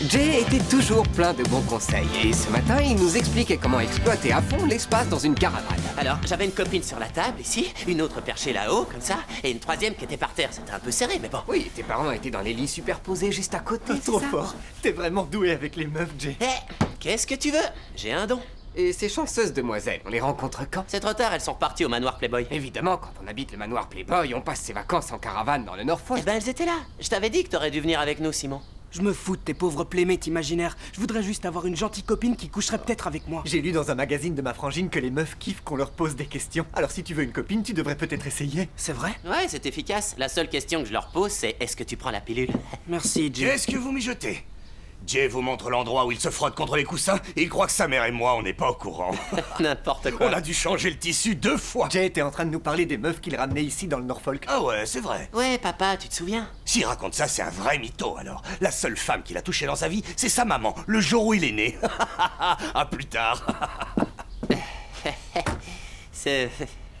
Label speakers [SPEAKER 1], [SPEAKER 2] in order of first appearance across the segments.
[SPEAKER 1] Jay était toujours plein de bons conseils et ce matin, il nous expliquait comment exploiter à fond l'espace dans une caravane.
[SPEAKER 2] Alors, j'avais une copine sur la table, ici, une autre perchée là-haut, comme ça, et une troisième qui était par terre. C'était un peu serré, mais bon.
[SPEAKER 1] Oui, tes parents étaient dans les lits superposés juste à côté, c'est
[SPEAKER 3] Trop
[SPEAKER 1] ça?
[SPEAKER 3] fort. T'es vraiment doué avec les meufs, Jay.
[SPEAKER 2] Eh, qu'est-ce que tu veux? J'ai un don.
[SPEAKER 1] Et ces chanceuses demoiselles, on les rencontre quand?
[SPEAKER 2] C'est trop tard, elles sont reparties au manoir Playboy.
[SPEAKER 1] Évidemment, quand on habite le manoir Playboy, on passe ses vacances en caravane dans le Norfolk.
[SPEAKER 2] Eh ben, elles étaient là. Je t'avais dit que t'aurais dû venir avec nous, Simon.
[SPEAKER 4] Je me fous de tes pauvres playmates imaginaires. Je voudrais juste avoir une gentille copine qui coucherait peut-être avec moi.
[SPEAKER 3] J'ai lu dans un magazine de ma frangine que les meufs kiffent qu'on leur pose des questions. Alors si tu veux une copine, tu devrais peut-être essayer.
[SPEAKER 4] C'est vrai?
[SPEAKER 2] Ouais, c'est efficace. La seule question que je leur pose, c'est est-ce que tu prends la pilule?
[SPEAKER 4] Merci, Jay.
[SPEAKER 5] Qu'est-ce que vous mijotez? Jay vous montre l'endroit où il se frotte contre les coussins et il croit que sa mère et moi, on n'est pas au courant.
[SPEAKER 2] N'importe quoi.
[SPEAKER 5] On a dû changer le tissu 2 fois.
[SPEAKER 3] Jay était en train de nous parler des meufs qu'il ramenait ici dans le Norfolk.
[SPEAKER 5] Ah ouais, c'est vrai.
[SPEAKER 2] Ouais, papa, tu te souviens?
[SPEAKER 5] S'il raconte ça, c'est un vrai mytho alors. La seule femme qu'il a touchée dans sa vie, c'est sa maman, le jour où il est né. À plus tard.
[SPEAKER 2] C'est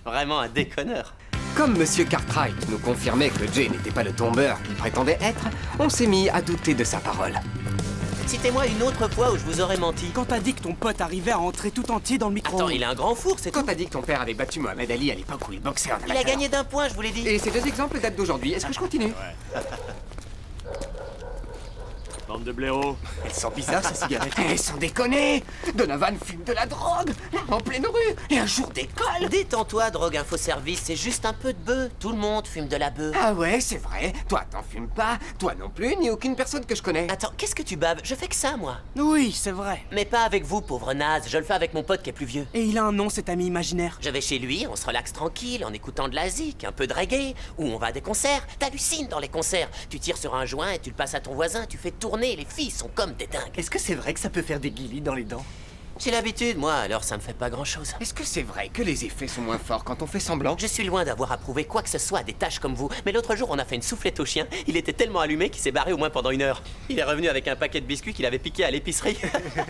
[SPEAKER 2] vraiment un déconneur.
[SPEAKER 1] Comme Monsieur Cartwright nous confirmait que Jay n'était pas le tombeur qu'il prétendait être, on s'est mis à douter de sa parole.
[SPEAKER 2] Citez-moi une autre fois où je vous aurais menti.
[SPEAKER 4] Quand t'as dit que ton pote arrivait à entrer tout entier dans le micro.
[SPEAKER 2] Attends, il a un grand four, c'est
[SPEAKER 1] Quand
[SPEAKER 2] tout.
[SPEAKER 1] t'as dit que ton père avait battu Mohamed Ali à l'époque où il boxait en
[SPEAKER 2] Il a
[SPEAKER 1] amateur.
[SPEAKER 2] gagné d'1 point, je vous l'ai dit.
[SPEAKER 1] Et ces 2 exemples datent d'aujourd'hui. Est-ce que je continue?
[SPEAKER 6] Bande de blaireaux.
[SPEAKER 3] Elle sent bizarre, sa cigarette.
[SPEAKER 1] Eh, sans déconner! Donovan fume de la drogue! En pleine rue! Et un jour d'école!
[SPEAKER 2] Détends-toi, Drogue Info Service, c'est juste un peu de bœuf. Tout le monde fume de la bœuf.
[SPEAKER 1] Ah ouais, c'est vrai. Toi, t'en fumes pas. Toi non plus, ni aucune personne que je connais.
[SPEAKER 2] Attends, qu'est-ce que tu baves? Je fais que ça, moi.
[SPEAKER 4] Oui, c'est vrai.
[SPEAKER 2] Mais pas avec vous, pauvre naze. Je le fais avec mon pote qui est plus vieux.
[SPEAKER 4] Et il a un nom, cet ami imaginaire.
[SPEAKER 2] Je vais chez lui, on se relaxe tranquille en écoutant de la zik, un peu de reggae, ou on va à des concerts. T'hallucines dans les concerts. Tu tires sur un joint et tu le passes à ton voisin, tu fais tourner, les filles sont comme des dingues.
[SPEAKER 3] Est-ce que c'est vrai que ça peut faire des guilis dans les dents?
[SPEAKER 2] J'ai l'habitude, moi, alors ça me fait pas grand-chose.
[SPEAKER 1] Est-ce que c'est vrai que les effets sont moins forts quand on fait semblant?
[SPEAKER 2] Je suis loin d'avoir approuvé quoi que ce soit à des tâches comme vous, mais l'autre jour on a fait une soufflette au chien, il était tellement allumé qu'il s'est barré au moins pendant 1 heure. Il est revenu avec un paquet de biscuits qu'il avait piqué à l'épicerie.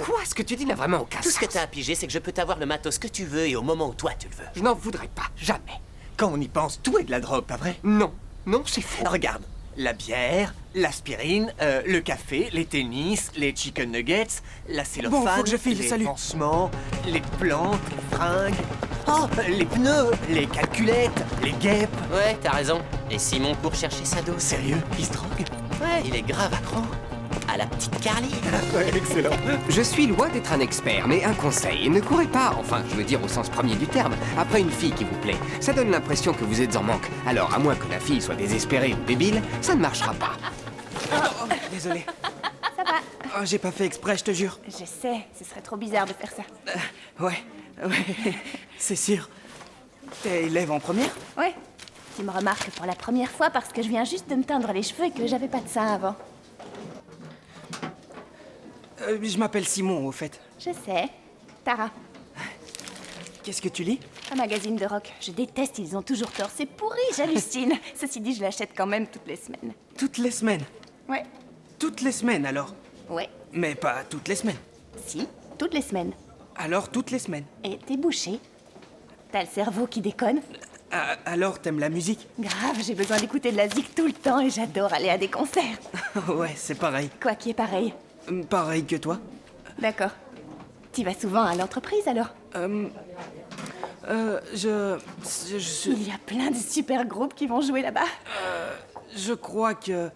[SPEAKER 1] Quoi? Ce que tu dis n'a vraiment aucun
[SPEAKER 2] Tout ce que
[SPEAKER 1] sens.
[SPEAKER 2] t'as à piger, c'est que je peux t'avoir le matos que tu veux et au moment où toi tu le veux.
[SPEAKER 1] Je n'en voudrais pas. Jamais.
[SPEAKER 3] Quand on y pense, tout est de la drogue, pas vrai?
[SPEAKER 1] Non. Non, c'est faux.
[SPEAKER 3] Regarde, la bière, l'aspirine, le café, les tennis, les chicken nuggets, la cellophane,
[SPEAKER 4] Bon, faut que je file,
[SPEAKER 3] les
[SPEAKER 4] salut.
[SPEAKER 3] pansements, les plantes, les fringues, oh, les pneus, les calculettes, les guêpes.
[SPEAKER 2] Ouais, t'as raison. Et Simon court chercher sa dose.
[SPEAKER 3] Sérieux, il se drogue?
[SPEAKER 2] Ouais, il est grave accro. À la petite Carly.
[SPEAKER 3] Ouais, excellent.
[SPEAKER 1] Je suis loin d'être un expert, mais un conseil. Ne courez pas, enfin, je veux dire au sens premier du terme, après une fille qui vous plaît. Ça donne l'impression que vous êtes en manque. Alors, à moins que la fille soit désespérée ou débile, ça ne marchera pas.
[SPEAKER 4] Désolé.
[SPEAKER 7] Ça va.
[SPEAKER 4] Oh, j'ai pas fait exprès, je te jure.
[SPEAKER 7] Je sais, ce serait trop bizarre de faire ça.
[SPEAKER 4] Ouais, c'est sûr. T'es élève en première?
[SPEAKER 7] Ouais. Tu me remarques pour la première fois parce que je viens juste de me teindre les cheveux et que j'avais pas de ça avant.
[SPEAKER 4] Je m'appelle Simon, au fait.
[SPEAKER 7] Je sais. Tara,
[SPEAKER 4] Qu'est-ce que tu lis?
[SPEAKER 7] un magazine de rock. Je déteste, ils ont toujours tort. C'est pourri, j'hallucine. Ceci dit, je l'achète quand même toutes les semaines.
[SPEAKER 4] Toutes les semaines.
[SPEAKER 7] Ouais.
[SPEAKER 4] Toutes les semaines, alors.
[SPEAKER 7] Ouais.
[SPEAKER 4] Mais pas toutes les semaines.
[SPEAKER 7] Si, toutes les semaines.
[SPEAKER 4] Alors toutes les semaines.
[SPEAKER 7] Et t'es bouché. T'as le cerveau qui déconne.
[SPEAKER 4] Ah, alors t'aimes la musique?
[SPEAKER 7] Grave, j'ai besoin d'écouter de la zik tout le temps et j'adore aller à des concerts.
[SPEAKER 4] Ouais, c'est pareil.
[SPEAKER 7] Quoi qui est pareil.
[SPEAKER 4] Pareil que toi.
[SPEAKER 7] D'accord. Tu vas souvent à l'entreprise alors?
[SPEAKER 4] Je
[SPEAKER 7] Il y a plein de super groupes qui vont jouer là-bas.
[SPEAKER 4] je crois que...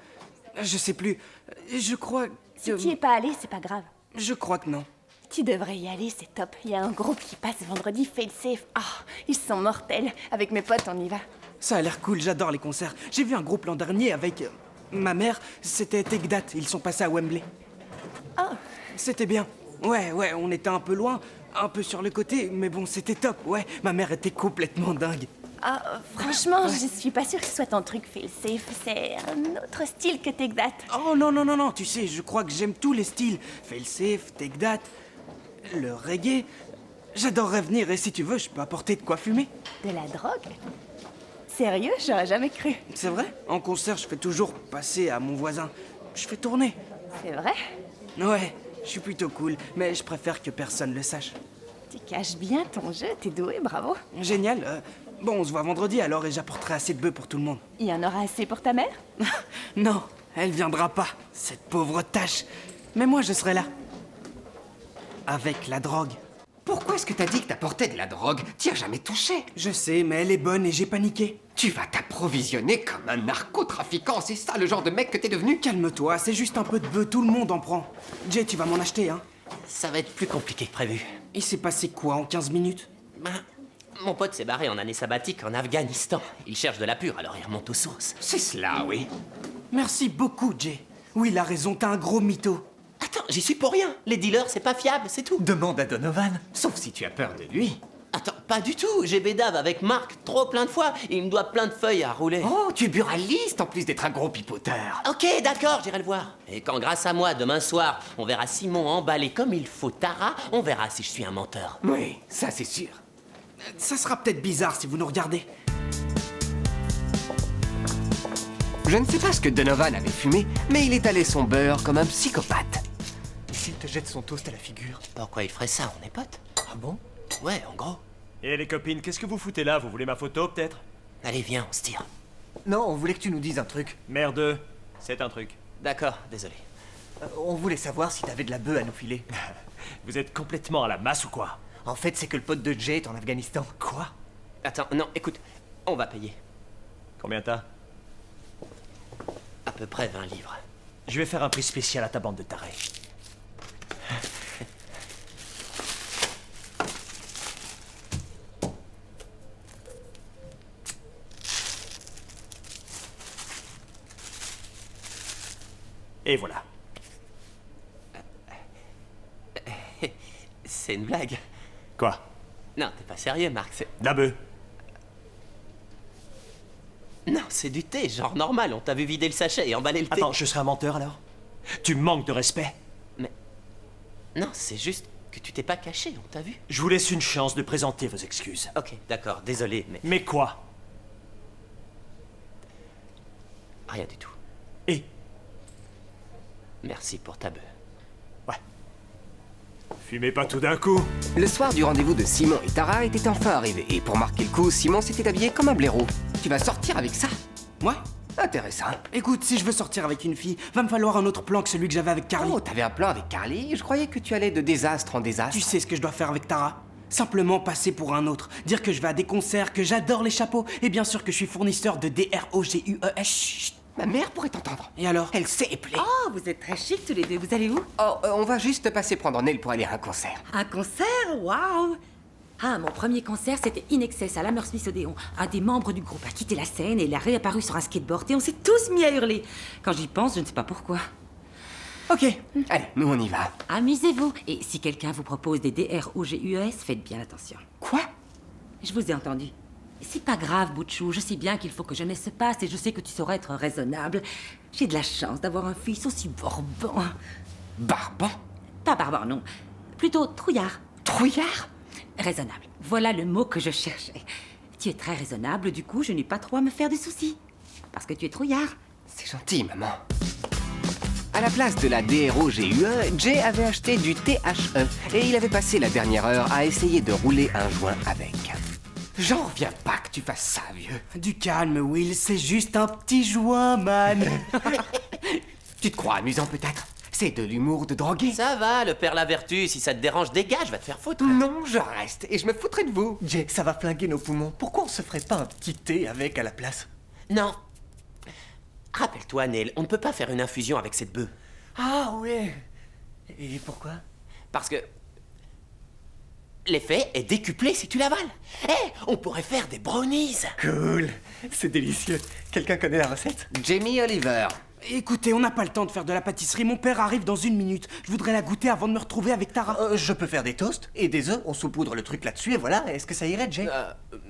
[SPEAKER 4] Je sais plus. Je crois que...
[SPEAKER 7] Si tu y es pas allé, c'est pas grave.
[SPEAKER 4] Je crois que non.
[SPEAKER 7] Tu devrais y aller, c'est top. Il y a un groupe qui passe vendredi, Failsafe. Ah, ils sont mortels. Avec mes potes, on y va.
[SPEAKER 4] Ça a l'air cool, j'adore les concerts. J'ai vu un groupe l'an dernier avec... ma mère, c'était Tegdat, ils sont passés à Wembley.
[SPEAKER 7] Oh,
[SPEAKER 4] C'était bien. Ouais, on était un peu loin, un peu sur le côté, mais bon, c'était top, ouais. Ma mère était complètement dingue.
[SPEAKER 7] franchement, je suis pas sûre que ce soit ton truc, Failsafe. C'est un autre style que Tegdat.
[SPEAKER 4] Oh non, tu sais, je crois que j'aime tous les styles. Failsafe, Tegdat, le reggae. J'adorerais venir et si tu veux, je peux apporter de quoi fumer.
[SPEAKER 7] De la drogue? Sérieux, j'aurais jamais cru.
[SPEAKER 4] C'est vrai? En concert, je fais toujours passer à mon voisin. Je fais tourner.
[SPEAKER 7] C'est vrai?
[SPEAKER 4] Ouais, je suis plutôt cool, mais je préfère que personne le sache.
[SPEAKER 7] Tu caches bien ton jeu, t'es doué, bravo.
[SPEAKER 4] Génial. Bon, on se voit vendredi alors et j'apporterai assez de bœufs pour tout le monde.
[SPEAKER 7] Il y en aura assez pour ta mère?
[SPEAKER 4] Non, elle viendra pas, cette pauvre tâche. Mais moi, je serai là. Avec la drogue.
[SPEAKER 1] Pourquoi est-ce que t'as dit que t'apportais de la drogue? T'y as jamais touché.
[SPEAKER 4] Je sais, mais elle est bonne et j'ai paniqué.
[SPEAKER 1] Tu vas t'approvisionner comme un narcotrafiquant, c'est ça le genre de mec que t'es devenu?
[SPEAKER 4] Calme-toi, c'est juste un peu de bœuf, tout le monde en prend. Jay, tu vas m'en acheter, hein?
[SPEAKER 2] Ça va être plus compliqué que prévu.
[SPEAKER 4] Il s'est passé quoi en 15 minutes?
[SPEAKER 2] Ben, mon pote s'est barré en année sabbatique en Afghanistan. Il cherche de la pure, alors il remonte aux sources.
[SPEAKER 1] C'est cela, oui.
[SPEAKER 4] Merci beaucoup, Jay. Oui, il a raison, t'as un gros mytho.
[SPEAKER 2] Attends, j'y suis pour rien. Les dealers, c'est pas fiable, c'est tout.
[SPEAKER 3] Demande à Donovan.
[SPEAKER 1] Sauf si tu as peur de lui.
[SPEAKER 2] Attends, pas du tout. J'ai bédave avec Marc trop plein de fois. Il me doit plein de feuilles à rouler.
[SPEAKER 1] Oh, tu es buraliste en plus d'être un gros pipoteur.
[SPEAKER 2] Ok, d'accord, j'irai le voir. Et quand, grâce à moi, demain soir, on verra Simon emballer comme il faut Tara, on verra si je suis un menteur.
[SPEAKER 1] Oui, ça c'est sûr.
[SPEAKER 4] Ça sera peut-être bizarre si vous nous regardez.
[SPEAKER 1] Je ne sais pas ce que Donovan avait fumé, mais il étalait son beurre comme un psychopathe.
[SPEAKER 3] Et s'il te jette son toast à la figure?
[SPEAKER 2] Pourquoi il ferait ça? On est potes.
[SPEAKER 3] Ah bon?
[SPEAKER 2] Ouais, en gros.
[SPEAKER 6] Et les copines, qu'est-ce que vous foutez là? Vous voulez ma photo, peut-être?
[SPEAKER 2] Allez, viens, on se tire.
[SPEAKER 3] Non, on voulait que tu nous dises un truc.
[SPEAKER 6] Merde, c'est un truc.
[SPEAKER 2] D'accord, désolé.
[SPEAKER 3] On voulait savoir si t'avais de la bœuf à nous filer.
[SPEAKER 6] Vous êtes complètement à la masse ou quoi?
[SPEAKER 3] En fait, c'est que le pote de Jay est en Afghanistan.
[SPEAKER 6] Quoi?
[SPEAKER 2] Attends, non, écoute, on va payer.
[SPEAKER 6] Combien t'as?
[SPEAKER 2] À peu près 20 livres.
[SPEAKER 6] Je vais faire un prix spécial à ta bande de tarés. Et voilà.
[SPEAKER 2] C'est une blague.
[SPEAKER 6] Quoi?
[SPEAKER 2] Non, t'es pas sérieux, Marc, c'est...
[SPEAKER 6] De la bœuf.
[SPEAKER 2] Non, c'est du thé, genre normal. On t'a vu vider le sachet et emballer le thé.
[SPEAKER 6] Attends, je serai un menteur alors? Tu me manques de respect.
[SPEAKER 2] Mais... Non, c'est juste que tu t'es pas caché, on t'a vu.
[SPEAKER 6] Je vous laisse une chance de présenter vos excuses.
[SPEAKER 2] Ok, d'accord, désolé, mais...
[SPEAKER 6] Mais quoi?
[SPEAKER 2] Rien du tout.
[SPEAKER 6] Et?
[SPEAKER 2] Merci pour ta bœuf.
[SPEAKER 6] Ouais. Fumez pas tout d'un coup.
[SPEAKER 1] Le soir du rendez-vous de Simon et Tara était enfin arrivé, et pour marquer le coup, Simon s'était habillé comme un blaireau. Tu vas sortir avec ça?
[SPEAKER 4] Ouais.
[SPEAKER 1] Intéressant.
[SPEAKER 4] Écoute, si je veux sortir avec une fille, va me falloir un autre plan que celui que j'avais avec Carly.
[SPEAKER 1] Oh, t'avais un plan avec Carly? Je croyais que tu allais de désastre en désastre.
[SPEAKER 4] Tu sais ce que je dois faire avec Tara? Simplement passer pour un autre. Dire que je vais à des concerts, que j'adore les chapeaux, et bien sûr que je suis fournisseur de DROGUES.
[SPEAKER 1] Chut, ma mère pourrait t'entendre.
[SPEAKER 4] Et alors?
[SPEAKER 1] Elle sait épeler.
[SPEAKER 8] Oh, vous êtes très chic tous les deux. Vous allez où?
[SPEAKER 1] Oh, on va juste passer prendre Nel pour aller à un concert.
[SPEAKER 8] Un concert? Waouh! Ah, mon premier concert, c'était In Excess à l'Hammersmith Odéon. Un des membres du groupe a quitté la scène et il a réapparu sur un skateboard et on s'est tous mis à hurler. Quand j'y pense, je ne sais pas pourquoi.
[SPEAKER 1] Ok, allez, nous on y va.
[SPEAKER 8] Amusez-vous. Et si quelqu'un vous propose des DROGUES, faites bien attention.
[SPEAKER 1] Quoi?
[SPEAKER 8] Je vous ai entendu. C'est pas grave, Bouchou. Je sais bien qu'il faut que jeunesse se passe et je sais que tu sauras être raisonnable. J'ai de la chance d'avoir un fils aussi barbant.
[SPEAKER 1] Barbant?
[SPEAKER 8] Pas barbant, non. Plutôt trouillard.
[SPEAKER 1] Trouillard?
[SPEAKER 8] Raisonnable. Voilà le mot que je cherchais. Tu es très raisonnable, du coup, je n'ai pas trop à me faire de soucis. Parce que tu es trouillard.
[SPEAKER 1] C'est gentil, maman. À la place de la DROGUE, Jay avait acheté du THE et il avait passé la dernière heure à essayer de rouler un joint avec. J'en reviens pas que tu fasses ça, vieux.
[SPEAKER 4] Du calme, Will, c'est juste un petit joint, man.
[SPEAKER 1] Tu te crois amusant, peut-être? C'est de l'humour de drogué.
[SPEAKER 2] Ça va, le père la vertu. Si ça te dérange, dégage, va te faire foutre.
[SPEAKER 1] Non, je reste et je me foutrai de vous.
[SPEAKER 3] Jay, ça va flinguer nos poumons. Pourquoi on se ferait pas un petit thé avec à la place?
[SPEAKER 2] Non. Rappelle-toi, Neil, on ne peut pas faire une infusion avec cette bœuf.
[SPEAKER 3] Ah ouais. Et pourquoi?
[SPEAKER 2] Parce que... l'effet est décuplé si tu l'avales. Eh, on pourrait faire des brownies.
[SPEAKER 3] Cool. C'est délicieux. Quelqu'un connaît la recette?
[SPEAKER 1] Jamie Oliver.
[SPEAKER 4] Écoutez, on n'a pas le temps de faire de la pâtisserie. Mon père arrive dans 1 minute. Je voudrais la goûter avant de me retrouver avec Tara.
[SPEAKER 3] Je peux faire des toasts et des œufs. On saupoudre le truc là-dessus et voilà. Est-ce que ça irait, Jay?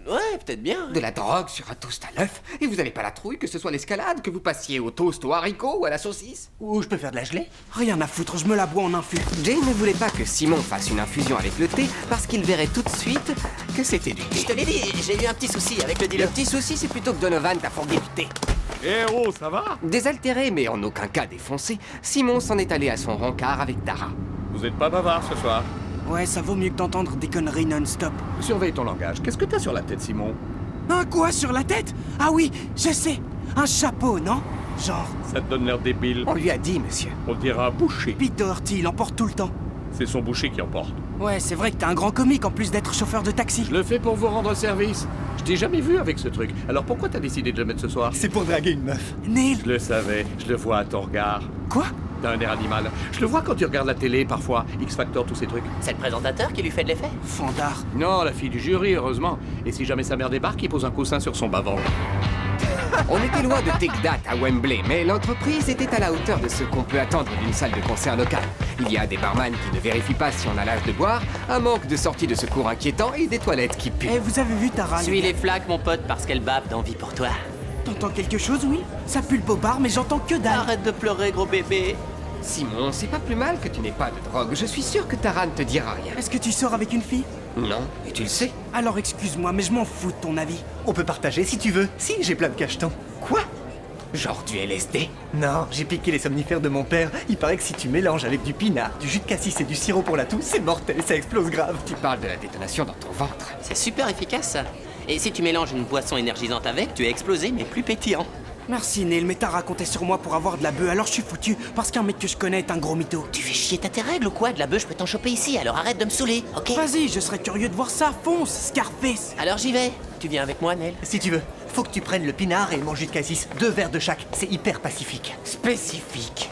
[SPEAKER 2] Ouais, peut-être bien.
[SPEAKER 1] De la drogue sur un toast à l'œuf et vous avez pas la trouille que ce soit l'escalade, que vous passiez au toast au haricot ou à la saucisse?
[SPEAKER 3] Ou je peux faire de la gelée?
[SPEAKER 4] Rien à foutre, je me la bois en infus.
[SPEAKER 1] Jay ne voulait pas que Simon fasse une infusion avec le thé parce qu'il verrait tout de suite que c'était du
[SPEAKER 2] Je
[SPEAKER 1] thé.
[SPEAKER 2] te l'ai dit, j'ai eu un petit souci avec le
[SPEAKER 1] Le
[SPEAKER 2] dealer.
[SPEAKER 1] petit souci, c'est plutôt que Donovan t'a fourgué du thé.
[SPEAKER 6] Eh oh, ça va?
[SPEAKER 1] Désaltéré, mais en aucun cas défoncé, Simon s'en est allé à son rencard avec Tara.
[SPEAKER 9] Vous êtes pas bavard ce soir.
[SPEAKER 4] Ouais, ça vaut mieux que d'entendre des conneries non-stop.
[SPEAKER 9] Surveille ton langage. Qu'est-ce que t'as sur la tête, Simon?
[SPEAKER 4] Un quoi sur la tête? Ah oui, je sais. Un chapeau, non? Genre,
[SPEAKER 9] Ça te donne l'air débile.
[SPEAKER 1] On lui a dit, monsieur.
[SPEAKER 9] On dira boucher.
[SPEAKER 4] Pete Doherty, il emporte tout le temps.
[SPEAKER 9] C'est son boucher qui emporte.
[SPEAKER 4] Ouais, c'est vrai que t'es un grand comique en plus d'être chauffeur de taxi.
[SPEAKER 9] Je le fais pour vous rendre service. Je t'ai jamais vu avec ce truc. Alors pourquoi t'as décidé de le mettre ce soir?
[SPEAKER 3] C'est pour draguer une meuf.
[SPEAKER 4] Neil.
[SPEAKER 9] Je le savais, je le vois à ton regard.
[SPEAKER 4] Quoi?
[SPEAKER 9] T'as un air animal. Je le vois quand tu regardes la télé parfois, X-Factor, tous ces trucs.
[SPEAKER 2] C'est le présentateur qui lui fait de l'effet.
[SPEAKER 4] Fandard.
[SPEAKER 9] Non, la fille du jury, heureusement. Et si jamais sa mère débarque, il pose un coussin sur son bas-ventre.
[SPEAKER 1] On était loin de Take That à Wembley, mais l'entreprise était à la hauteur de ce qu'on peut attendre d'une salle de concert locale. Il y a des barman qui ne vérifient pas si on a l'âge de boire, un manque de sortie de secours inquiétant et des toilettes qui puent.
[SPEAKER 4] Eh, vous avez vu Tara?
[SPEAKER 2] Suis les flaques, mon pote, parce qu'elle bave d'envie pour toi.
[SPEAKER 4] T'entends quelque chose, Will? Ça pue le bobard, mais j'entends que dalle.
[SPEAKER 2] Arrête de pleurer, gros bébé.
[SPEAKER 1] Simon, c'est pas plus mal que tu n'aies pas de drogue. Je suis sûr que Tara ne te dira rien.
[SPEAKER 4] Est-ce que tu sors avec une fille?
[SPEAKER 1] Non, et tu le sais.
[SPEAKER 4] Alors excuse-moi, mais je m'en fous de ton avis.
[SPEAKER 3] On peut partager si tu veux. Si, j'ai plein de cachetons.
[SPEAKER 1] Quoi? Genre du LSD?
[SPEAKER 3] Non, j'ai piqué les somnifères de mon père. Il paraît que si tu mélanges avec du pinard, du jus de cassis et du sirop pour la toux, c'est mortel, ça explose grave.
[SPEAKER 1] Tu parles de la détonation dans ton ventre.
[SPEAKER 2] C'est super efficace, ça. Et si tu mélanges une boisson énergisante avec, tu es explosé, mais plus pétillant.
[SPEAKER 4] Merci Neil, mais t'as raconté sur moi pour avoir de la bœuf, alors je suis foutu, parce qu'un mec que je connais est un gros mytho.
[SPEAKER 2] Tu fais chier, t'as tes règles ou quoi? De la bœuf, je peux t'en choper ici, alors arrête de me saouler, ok?
[SPEAKER 4] Vas-y, je serais curieux de voir ça, fonce, Scarface.
[SPEAKER 2] Alors j'y vais. Tu viens avec moi, Nel?
[SPEAKER 3] Si tu veux, faut que tu prennes le pinard et mon jus de cassis. 2 verres de chaque, c'est hyper pacifique.
[SPEAKER 1] Spécifique.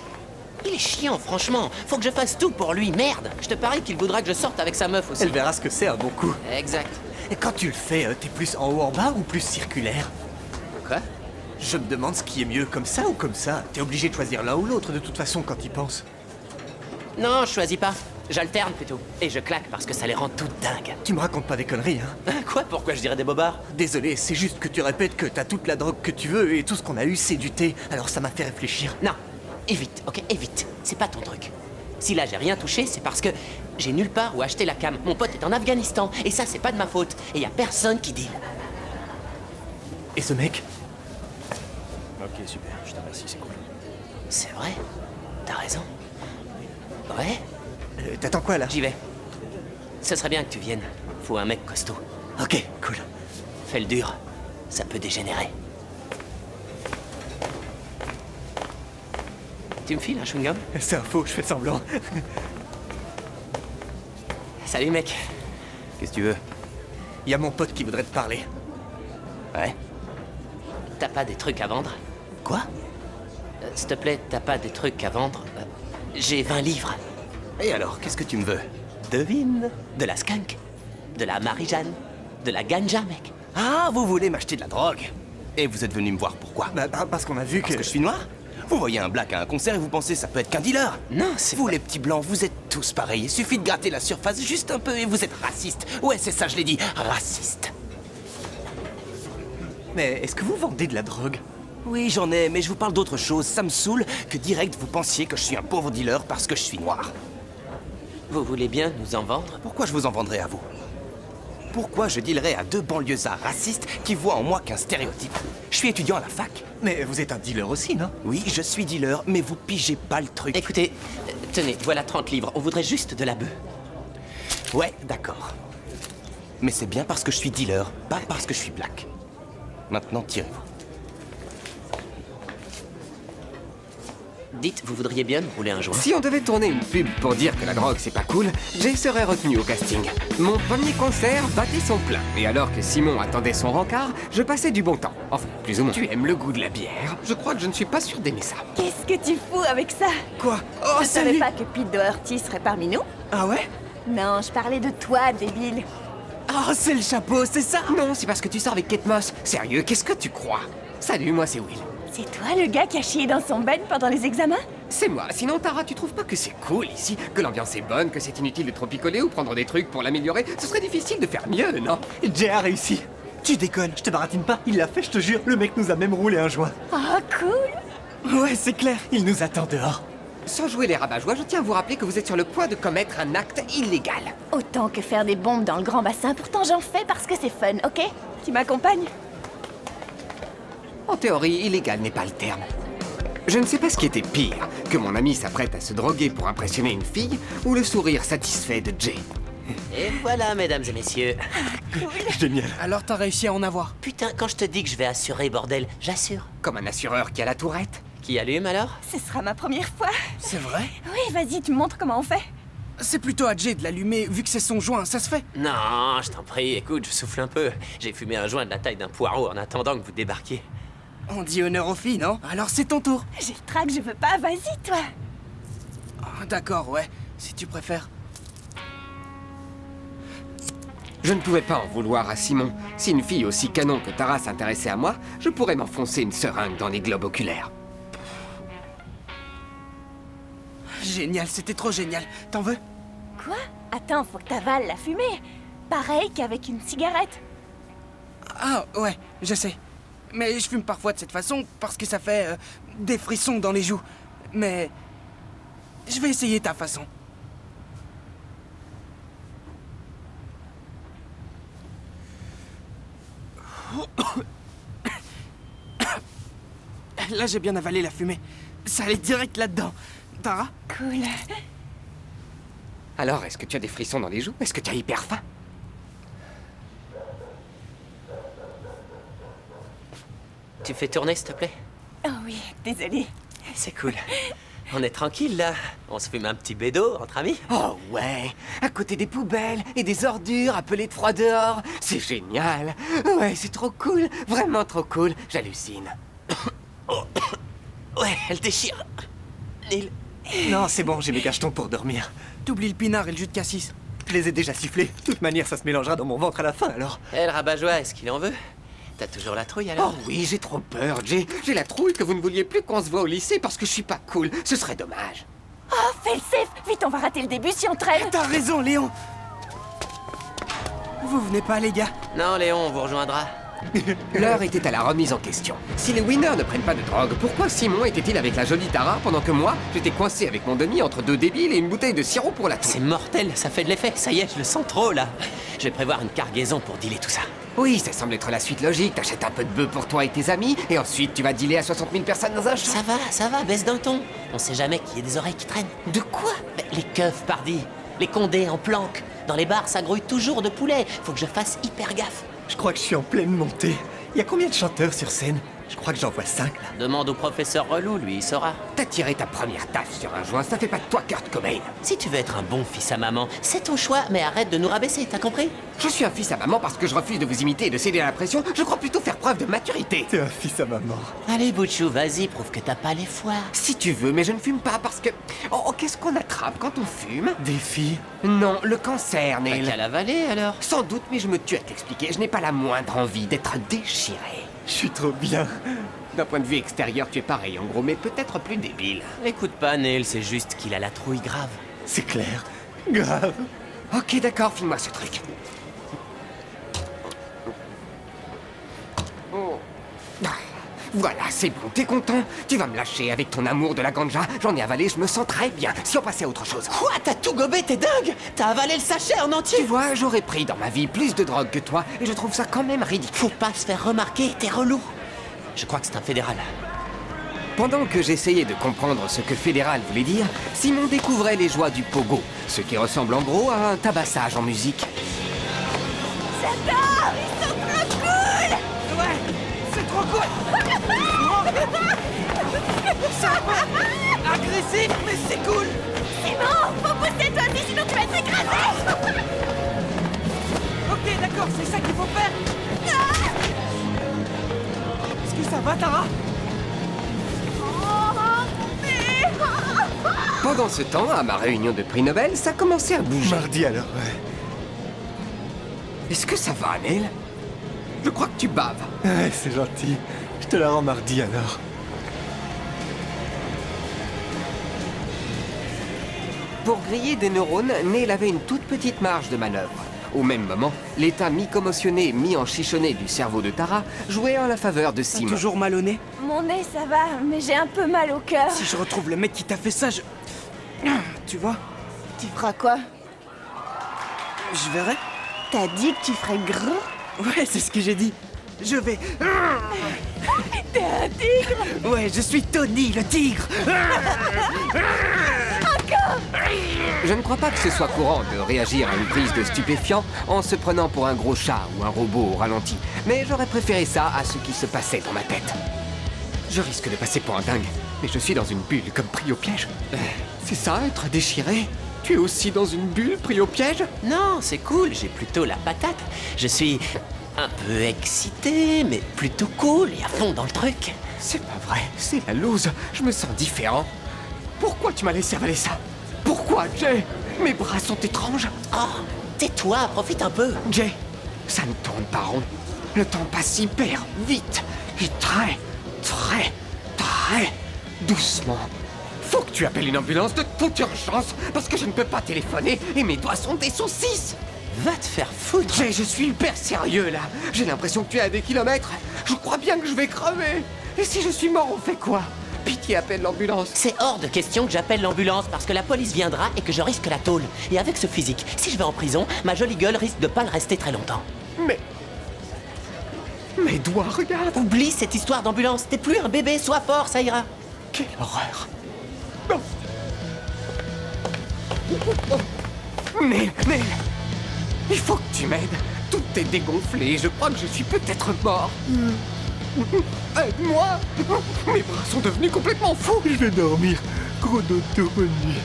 [SPEAKER 2] Il est chiant, franchement. Faut que je fasse tout pour lui, merde. Je te parie qu'il voudra que je sorte avec sa meuf aussi.
[SPEAKER 3] Elle verra ce que c'est un bon coup.
[SPEAKER 2] Exact.
[SPEAKER 3] Et quand tu le fais, t'es plus en haut en bas ou plus circulaire?
[SPEAKER 2] Quoi?
[SPEAKER 3] Je me demande ce qui est mieux, comme ça ou comme ça. T'es obligé de choisir l'un ou l'autre de toute façon quand y penses.
[SPEAKER 2] Non, je choisis pas. J'alterne plutôt. Et je claque parce que ça les rend toutes dingues.
[SPEAKER 3] Tu me racontes pas des conneries, hein?
[SPEAKER 2] Quoi? Pourquoi je dirais des bobards?
[SPEAKER 3] Désolé, c'est juste que tu répètes que t'as toute la drogue que tu veux et tout ce qu'on a eu c'est du thé. Alors ça m'a fait réfléchir.
[SPEAKER 2] Non. Évite, ok? Évite. C'est pas ton truc. Si là j'ai rien touché, c'est parce que j'ai nulle part où acheter la cam. Mon pote est en Afghanistan. Et ça, c'est pas de ma faute. Et y a personne qui deal.
[SPEAKER 3] Et ce mec?
[SPEAKER 6] Ok, super, je te remercie, c'est cool.
[SPEAKER 2] C'est vrai. T'as raison. Ouais?
[SPEAKER 3] T'attends quoi là?
[SPEAKER 2] J'y vais. Ce serait bien que tu viennes. Faut un mec costaud.
[SPEAKER 3] Ok, cool.
[SPEAKER 2] Fais le dur. Ça peut dégénérer. Tu me files un chewing-gum?
[SPEAKER 3] C'est un faux, je fais semblant.
[SPEAKER 2] Salut mec. Qu'est-ce que tu veux?
[SPEAKER 3] Y a mon pote qui voudrait te parler.
[SPEAKER 2] Ouais? T'as pas des trucs à vendre?
[SPEAKER 3] Quoi?
[SPEAKER 2] S'il te plaît, t'as pas des trucs à vendre? J'ai 20 livres.
[SPEAKER 5] Et alors, qu'est-ce que tu me veux?
[SPEAKER 2] Devine. De la skunk. De la Marie-Jeanne. De la ganja, mec.
[SPEAKER 5] Ah, vous voulez m'acheter de la drogue? Et vous êtes venu me voir pourquoi?
[SPEAKER 3] Bah, parce qu'on a vu
[SPEAKER 5] Parce que je suis noir? Vous voyez un black à un concert et vous pensez ça peut être qu'un dealer?
[SPEAKER 2] Non, c'est
[SPEAKER 5] Vous
[SPEAKER 2] pas-
[SPEAKER 5] les petits blancs, vous êtes tous pareils. Il suffit de gratter la surface juste un peu et vous êtes raciste. Ouais, c'est ça, je l'ai dit, raciste.
[SPEAKER 3] Mais est-ce que vous vendez de la drogue?
[SPEAKER 5] Oui, j'en ai, mais je vous parle d'autre chose. Ça me saoule que direct vous pensiez que je suis un pauvre dealer parce que je suis noir.
[SPEAKER 2] Vous voulez bien nous en vendre?
[SPEAKER 5] Pourquoi je vous en vendrais à vous? Pourquoi je dealerais à 2 banlieusards racistes qui voient en moi qu'un stéréotype? Je suis étudiant à la fac.
[SPEAKER 3] Mais vous êtes un dealer aussi, non?
[SPEAKER 5] Oui, je suis dealer, mais vous pigez pas le truc.
[SPEAKER 2] Écoutez, tenez, voilà 30 livres. On voudrait juste de la bœuf.
[SPEAKER 5] Ouais, d'accord. Mais c'est bien parce que je suis dealer, pas parce que je suis black. Maintenant, tirez-vous.
[SPEAKER 2] Dites, vous voudriez bien me rouler un joint?
[SPEAKER 1] Si on devait tourner une pub pour dire que la drogue c'est pas cool, Jay serait retenu au casting. Mon premier concert battait son plein, et alors que Simon attendait son rencard, je passais du bon temps. Enfin, plus ou moins. Tu aimes le goût de la bière? Je crois que je ne suis pas sûr d'aimer ça.
[SPEAKER 7] Qu'est-ce que tu fous avec ça?
[SPEAKER 4] Quoi? Oh,
[SPEAKER 7] Je savais
[SPEAKER 4] salut!
[SPEAKER 7] pas que Pete Doherty serait parmi nous.
[SPEAKER 4] Ah ouais?
[SPEAKER 7] Non, je parlais de toi, débile.
[SPEAKER 4] Ah, c'est le chapeau, c'est ça?
[SPEAKER 1] Non, c'est parce que tu sors avec Kate Moss. Sérieux, qu'est-ce que tu crois? Salut, moi c'est Will.
[SPEAKER 7] C'est toi le gars qui a chié dans son ben pendant les examens?
[SPEAKER 1] C'est moi. Sinon, Tara, tu trouves pas que c'est cool ici? Que l'ambiance est bonne, que c'est inutile de trop picoler ou prendre des trucs pour l'améliorer? Ce serait difficile de faire mieux, non?
[SPEAKER 3] Jay a réussi.
[SPEAKER 4] Tu déconnes.
[SPEAKER 3] Je te baratine pas, il l'a fait, je te jure. Le mec nous a même roulé un joint.
[SPEAKER 7] Oh, cool!
[SPEAKER 4] Ouais, c'est clair.
[SPEAKER 3] Il nous attend dehors.
[SPEAKER 1] Sans jouer les rabat-joie, je tiens à vous rappeler que vous êtes sur le point de commettre un acte illégal.
[SPEAKER 7] Autant que faire des bombes dans le grand bassin, pourtant j'en fais parce que c'est fun, ok? Tu m'accompagnes?
[SPEAKER 1] En théorie, illégal n'est pas le terme. Je ne sais pas ce qui était pire, que mon ami s'apprête à se droguer pour impressionner une fille, ou le sourire satisfait de Jay.
[SPEAKER 2] Et voilà, mesdames et messieurs.
[SPEAKER 3] Génial.
[SPEAKER 4] Alors t'as réussi à en avoir?
[SPEAKER 2] Putain, quand je te dis que je vais assurer, bordel, j'assure.
[SPEAKER 1] Comme un assureur qui a la tourette.
[SPEAKER 2] Qui allume alors?
[SPEAKER 7] Ce sera ma première fois.
[SPEAKER 4] C'est vrai?
[SPEAKER 7] Oui, vas-y, tu me montres comment on fait.
[SPEAKER 4] C'est plutôt à Jay de l'allumer, vu que c'est son joint, ça se fait.
[SPEAKER 2] Non, je t'en prie, écoute, je souffle un peu. J'ai fumé un joint de la taille d'un poireau en attendant que vous débarquiez.
[SPEAKER 4] On dit honneur aux filles, non? Alors c'est ton tour.
[SPEAKER 7] J'ai le trac, je veux pas, vas-y, toi.
[SPEAKER 4] Ah, d'accord, ouais, si tu préfères.
[SPEAKER 1] Je ne pouvais pas en vouloir à Simon. Si une fille aussi canon que Tara s'intéressait à moi, je pourrais m'enfoncer une seringue dans les globes oculaires.
[SPEAKER 4] Génial, c'était trop génial. T'en veux?
[SPEAKER 7] Quoi? Attends, faut que t'avales la fumée. Pareil qu'avec une cigarette.
[SPEAKER 4] Ah, ouais, je sais. Mais je fume parfois de cette façon parce que ça fait des frissons dans les joues. Mais je vais essayer ta façon. Là, j'ai bien avalé la fumée. Ça allait direct là-dedans. Tara?
[SPEAKER 7] Cool.
[SPEAKER 1] Alors, est-ce que tu as des frissons dans les joues? Est-ce que tu as hyper faim?
[SPEAKER 2] Tu fais tourner, s'il te plaît?
[SPEAKER 7] Oh oui, désolée.
[SPEAKER 2] C'est cool. On est tranquille, là. On se fume un petit bédo, entre amis.
[SPEAKER 1] Oh ouais, à côté des poubelles et des ordures, appelées de froid dehors. C'est génial. Ouais, c'est trop cool. Vraiment trop cool. J'hallucine.
[SPEAKER 2] Ouais, elle déchire. Neil.
[SPEAKER 3] Non, c'est bon, j'ai mes cachetons pour dormir.
[SPEAKER 4] T'oublies le pinard et le jus de cassis.
[SPEAKER 3] Je les ai déjà sifflés. De toute manière, ça se mélangera dans mon ventre à la fin, alors.
[SPEAKER 2] Eh, le rabat-joie, est-ce qu'il en veut? T'as toujours la trouille, alors?
[SPEAKER 1] Oh oui, j'ai trop peur, Jay. J'ai la trouille que vous ne vouliez plus qu'on se voit au lycée parce que je suis pas cool. Ce serait dommage.
[SPEAKER 7] Oh, fais le safe. Vite, on va rater le début si on traîne.
[SPEAKER 4] T'as raison, Léon. Vous venez pas, les gars?
[SPEAKER 2] Non, Léon, on vous rejoindra.
[SPEAKER 1] L'heure était à la remise en question. Si les winners ne prennent pas de drogue, pourquoi Simon était-il avec la jolie Tara pendant que moi, j'étais coincé avec mon demi entre deux débiles et une bouteille de sirop pour la toux?
[SPEAKER 2] C'est mortel, ça fait de l'effet. Ça y est, je le sens trop, là. Je vais prévoir une cargaison pour dealer tout ça.
[SPEAKER 1] Oui, ça semble être la suite logique. T'achètes un peu de bœuf pour toi et tes amis, et ensuite tu vas dealer à 60 000 personnes dans un champ.
[SPEAKER 2] Ça va, baisse d'un ton. On sait jamais qu'il y ait des oreilles qui traînent.
[SPEAKER 1] De quoi?
[SPEAKER 2] Mais les keufs, pardi. Les condés en planque. Dans les bars, ça grouille toujours de poulet. Faut que je fasse hyper gaffe.
[SPEAKER 3] Je crois que je suis en pleine montée. Il y a combien de chanteurs sur scène? Je crois que j'en vois 5, là.
[SPEAKER 2] Demande au professeur Relou, lui, il saura.
[SPEAKER 1] T'as tiré ta première taffe sur un joint, ça fait pas de toi Kurt Cobain.
[SPEAKER 2] Si tu veux être un bon fils à maman, c'est ton choix, mais arrête de nous rabaisser, t'as compris?
[SPEAKER 1] Je suis un fils à maman parce que je refuse de vous imiter et de céder à la pression. Je crois plutôt faire preuve de maturité.
[SPEAKER 3] T'es un fils à maman.
[SPEAKER 2] Allez, Bouchou, vas-y, prouve que t'as pas les foies.
[SPEAKER 1] Si tu veux, mais je ne fume pas parce que... Oh, qu'est-ce qu'on attrape quand on fume?
[SPEAKER 3] Des filles?
[SPEAKER 1] Non, le cancer,
[SPEAKER 2] T'as
[SPEAKER 1] Neil.
[SPEAKER 2] qu'à l'avaler, alors?
[SPEAKER 1] Sans doute, mais je me tue à t'expliquer. Je n'ai pas la moindre envie d'être déchiré.
[SPEAKER 3] Je suis trop bien.
[SPEAKER 1] D'un point de vue extérieur, tu es pareil en gros, mais peut-être plus débile.
[SPEAKER 2] Écoute pas, Neil, c'est juste qu'il a la trouille grave.
[SPEAKER 3] C'est clair. Grave.
[SPEAKER 1] Ok, d'accord, file-moi ce truc. Voilà, c'est bon, t'es content? Tu vas me lâcher avec ton amour de la ganja. J'en ai avalé, je me sens très bien. Si on passait à autre chose.
[SPEAKER 2] Quoi? T'as tout gobé, t'es dingue? T'as avalé le sachet en entier?
[SPEAKER 1] Tu vois, j'aurais pris dans ma vie plus de drogue que toi, et je trouve ça quand même ridicule.
[SPEAKER 2] Faut pas se faire remarquer, t'es relou. Je crois que c'est un fédéral.
[SPEAKER 1] Pendant que j'essayais de comprendre ce que fédéral voulait dire, Simon découvrait les joies du pogo, ce qui ressemble en gros à un tabassage en musique.
[SPEAKER 7] J'adore. Ils sont trop cool.
[SPEAKER 4] Ouais, c'est trop cool. C'est un peu agressif, mais c'est cool.
[SPEAKER 7] Simon, faut pousser toi aussi, sinon tu vas être écrasé.
[SPEAKER 4] Ok, d'accord, c'est ça qu'il faut faire. Est-ce que ça va, Tara?
[SPEAKER 1] Pendant ce temps, à ma réunion de prix Nobel, ça commençait à bouger.
[SPEAKER 3] Mardi, alors, ouais.
[SPEAKER 1] Est-ce que ça va, Neil? Je crois que tu baves.
[SPEAKER 3] Ouais, c'est gentil. Je te la rends mardi, alors.
[SPEAKER 1] Pour griller des neurones, Neil avait une toute petite marge de manœuvre. Au même moment, l'état mi-commotionné, mi-enchichonné du cerveau de Tara jouait en la faveur de
[SPEAKER 4] T'as
[SPEAKER 1] Simon.
[SPEAKER 4] toujours mal au nez?
[SPEAKER 7] Mon nez, ça va, mais j'ai un peu mal au cœur.
[SPEAKER 4] Si je retrouve le mec qui t'a fait ça, je... Tu vois?
[SPEAKER 7] Tu feras quoi?
[SPEAKER 4] Je verrai.
[SPEAKER 7] T'as dit que tu ferais grand?
[SPEAKER 4] Ouais, c'est ce que j'ai dit. Je vais...
[SPEAKER 7] T'es un tigre.
[SPEAKER 4] Ouais, je suis Tony, le tigre.
[SPEAKER 1] Je ne crois pas que ce soit courant de réagir à une prise de stupéfiants en se prenant pour un gros chat ou un robot au ralenti, mais j'aurais préféré ça à ce qui se passait dans ma tête. Je risque de passer pour un dingue. Mais je suis dans une bulle, comme pris au piège. C'est ça, être déchiré? Tu es aussi dans une bulle, pris au piège?
[SPEAKER 2] Non, c'est cool, j'ai plutôt la patate. Je suis un peu excité, mais plutôt cool et à fond dans le truc.
[SPEAKER 1] C'est pas vrai, c'est la loose. Je me sens différent. Pourquoi tu m'as laissé avaler ça? Pourquoi, Jay? Mes bras sont étranges.
[SPEAKER 2] Oh, tais-toi, profite un peu.
[SPEAKER 1] Jay, ça ne tourne pas rond. Le temps passe hyper vite. Et très doucement. Faut que tu appelles une ambulance de toute urgence, parce que je ne peux pas téléphoner et mes doigts sont des saucisses.
[SPEAKER 2] Va te faire foutre.
[SPEAKER 1] Jay, je suis hyper sérieux là. J'ai l'impression que tu es à des kilomètres. Je crois bien que je vais crever. Et si je suis mort, on fait quoi? Pitié, appelle l'ambulance.
[SPEAKER 2] C'est hors de question que j'appelle l'ambulance parce que la police viendra et que je risque la tôle. Et avec ce physique, si je vais en prison, ma jolie gueule risque de pas le rester très longtemps.
[SPEAKER 1] Mais... mes doigts, regarde.
[SPEAKER 2] Oublie cette histoire d'ambulance. T'es plus un bébé, sois fort, ça ira.
[SPEAKER 1] Quelle horreur. Non. Mais... il faut que tu m'aides. Tout est dégonflé. Je crois que je suis peut-être mort. Aide-moi. Mes bras sont devenus complètement fous.
[SPEAKER 6] Je vais dormir. Chronotonie.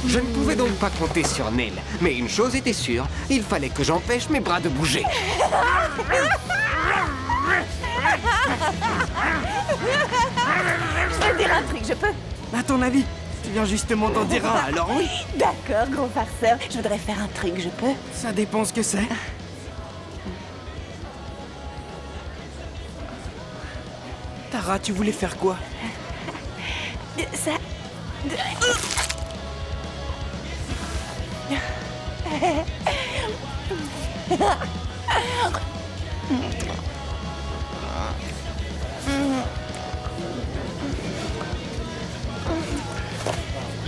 [SPEAKER 1] Je ne pouvais donc pas compter sur Neil. Mais une chose était sûre, il fallait que j'empêche mes bras de bouger.
[SPEAKER 7] Je peux dire un truc, je peux?
[SPEAKER 4] À ton avis, tu viens justement d'en dire un, alors oui.
[SPEAKER 7] D'accord, gros farceur. Je voudrais faire un truc, je peux?
[SPEAKER 4] Ça dépend ce que c'est. Tara, tu voulais faire quoi?
[SPEAKER 7] Ça...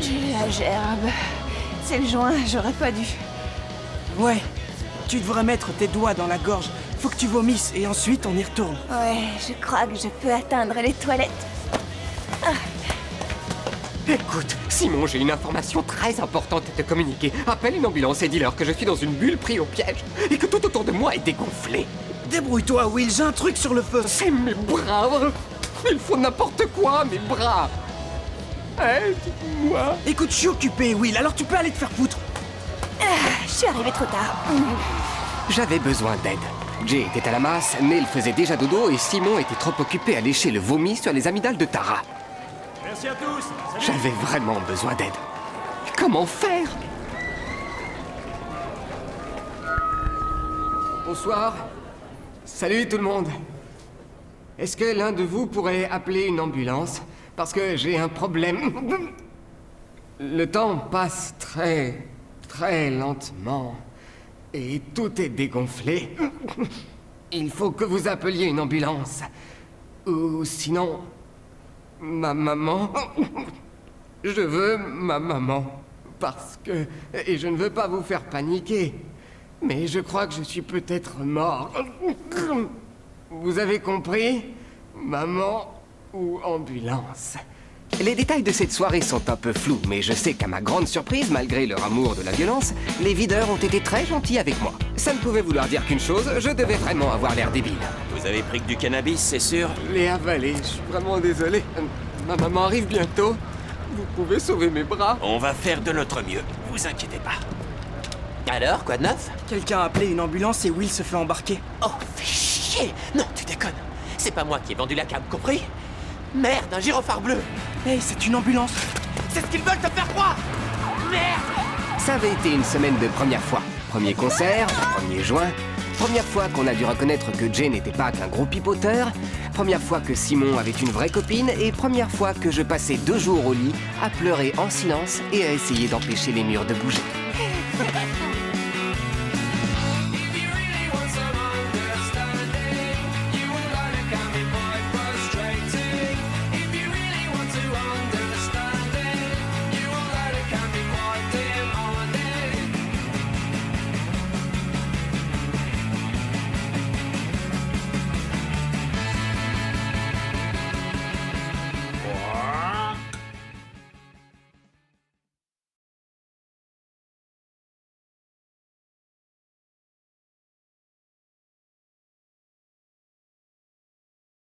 [SPEAKER 7] J'ai la gerbe. C'est le joint, j'aurais pas dû.
[SPEAKER 4] Ouais, tu devrais mettre tes doigts dans la gorge. Faut que tu vomisses et ensuite on y retourne.
[SPEAKER 7] Ouais, je crois que je peux atteindre les toilettes.
[SPEAKER 1] Écoute, Simon, j'ai une information très importante à te communiquer. Appelle une ambulance et dis-leur que je suis dans une bulle pris au piège et que tout autour de moi est dégonflé.
[SPEAKER 4] Débrouille-toi, Will, j'ai un truc sur le feu.
[SPEAKER 1] C'est mes bras. Il faut n'importe quoi, mes bras. Aide-moi.
[SPEAKER 4] Écoute, je suis occupé, Will, alors tu peux aller te faire foutre.
[SPEAKER 7] Je suis arrivée trop tard.
[SPEAKER 1] J'avais besoin d'aide. Jay était à la masse, Neil faisait déjà dodo et Simon était trop occupé à lécher le vomi sur les amygdales de Tara.
[SPEAKER 6] Merci à tous. Salut.
[SPEAKER 1] J'avais vraiment besoin d'aide. Comment faire? Bonsoir. Salut tout le monde. Est-ce que l'un de vous pourrait appeler une ambulance? Parce que j'ai un problème. Le temps passe très lentement. Et tout est dégonflé. Il faut que vous appeliez une ambulance. Ou sinon... ma maman... Je veux ma maman. Parce que... et je ne veux pas vous faire paniquer. Mais je crois que je suis peut-être mort. Vous avez compris? Maman ou ambulance? Les détails de cette soirée sont un peu flous, mais je sais qu'à ma grande surprise, malgré leur amour de la violence, les videurs ont été très gentils avec moi. Ça ne pouvait vouloir dire qu'une chose, je devais vraiment avoir l'air débile.
[SPEAKER 2] Vous avez pris que du cannabis, c'est sûr?
[SPEAKER 1] Les avaler, je suis vraiment désolé. Ma maman arrive bientôt. Vous pouvez sauver mes bras?
[SPEAKER 2] On va faire de notre mieux, vous inquiétez pas. Alors, quoi de neuf?
[SPEAKER 4] Quelqu'un a appelé une ambulance et Will se fait embarquer.
[SPEAKER 2] Oh, fais chier! Non, tu déconnes. C'est pas moi qui ai vendu la cam, compris? Merde, un gyrophare bleu!
[SPEAKER 4] Hey, c'est une ambulance.
[SPEAKER 2] C'est ce qu'ils veulent te faire croire! Merde!
[SPEAKER 1] Ça avait été une semaine de première fois. Premier concert, 1er juin. Première fois qu'on a dû reconnaître que Jay n'était pas qu'un gros pipoteur. Première fois que Simon avait une vraie copine. Et première fois que je passais 2 jours au lit à pleurer en silence et à essayer d'empêcher les murs de bouger.